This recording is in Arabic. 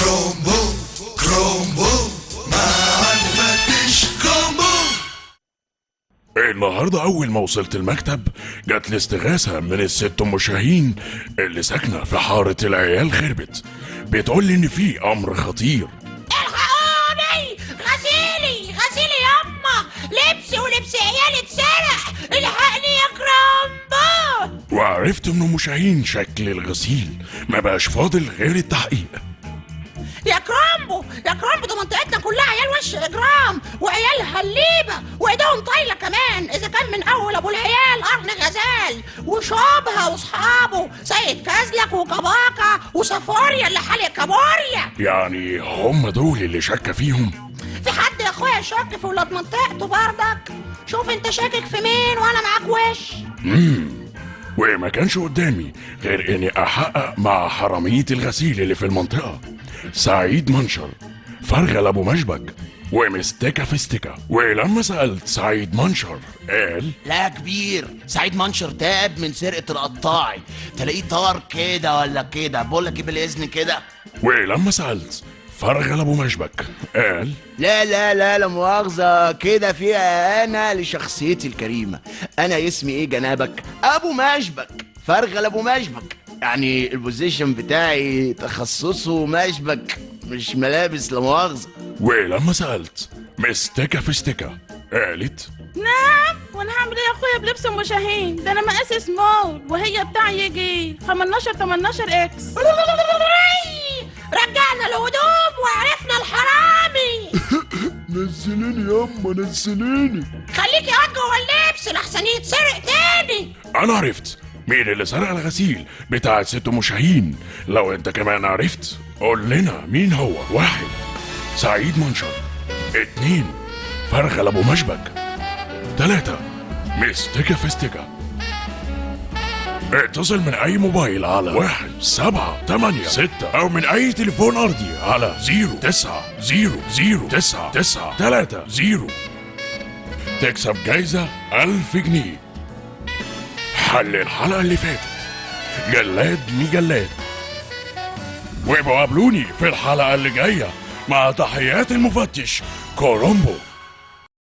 كرومبو كرومبو مع المفتش كرومبو. النهارده أول ما وصلت المكتب جات لي استغاثة من الست أم شاهين اللي ساكنة في حارة العيال خربت، بتقول لي إن في أمر خطير. الحقوني، غسيلي ياما، لبسي ولبس عيالي اتسرق، الحقني يا كرامبو. وعرفت من أم شاهين شكل الغسيل ما بقاش فاضل غير التحقيق. يا كرامبو ده منطقتنا كلها عيال وش اجرام وعيال هليبه وايديهم طايله كمان، اذا كان من اول ابو العيال قرن غزال وشوبها واصحابه سيد كازلك وكباكا وسافوريا اللي حالق كابوريا. يعني هم دول اللي شك فيهم؟ في حد يا اخويا شك في ولاد منطقته برضك؟ شوف انت شاكك في مين وانا معاك وش. وما كانش قدامي غير اني احقق مع حرامية الغسيل اللي في المنطقة، سعيد منشر، فرغل ابو مشبك، ومستكة في استكة. ولما سألت سعيد منشر قال: لا يا كبير، سعيد منشر تاب من سرقة القطاعي، تلاقيه طار كده ولا كده، بقولك ايه بالإذن كده. ولما سألت فرغل ابو مشبك قال: لا مؤاخذة، كده فيها أنا لشخصيتي الكريمة. أنا اسمي إيه جنابك؟ أبو مشبك، فرغل أبو مشبك، يعني البوزيشن بتاعي تخصصه مشبك مش ملابس، لا مؤاخذة. ولما سألت مستكة في استكة قالت: نعم، وانا هعمل ايه يا اخويا بلبس ام شاهين؟ ده انا مقاس سمول وهي بتاع يجي 18 اكس. رجعنا الهدوم وعرفنا الحرامي. نزليني ياما نزليني. خليك يا واد جوه اللبس لحسن يتسرق تاني. انا عرفت مين اللي سرق الغسيل بتاع ست ام شاهين. لو انت كمان عرفت قول لنا مين هو. 1 سعيد منشر، 2 فرغل ابو مشبك، 3 مستكة في استكة. اتصل من اي موبايل على 1786 او من اي تليفون ارضي على 09009930 تكسب جايزة 1000 جنيه. حل الحلقة اللي فاتت جلاد مجلاد، وابقوا قابلوني في الحلقة اللي جاية مع تحيات المفتش كرومبو.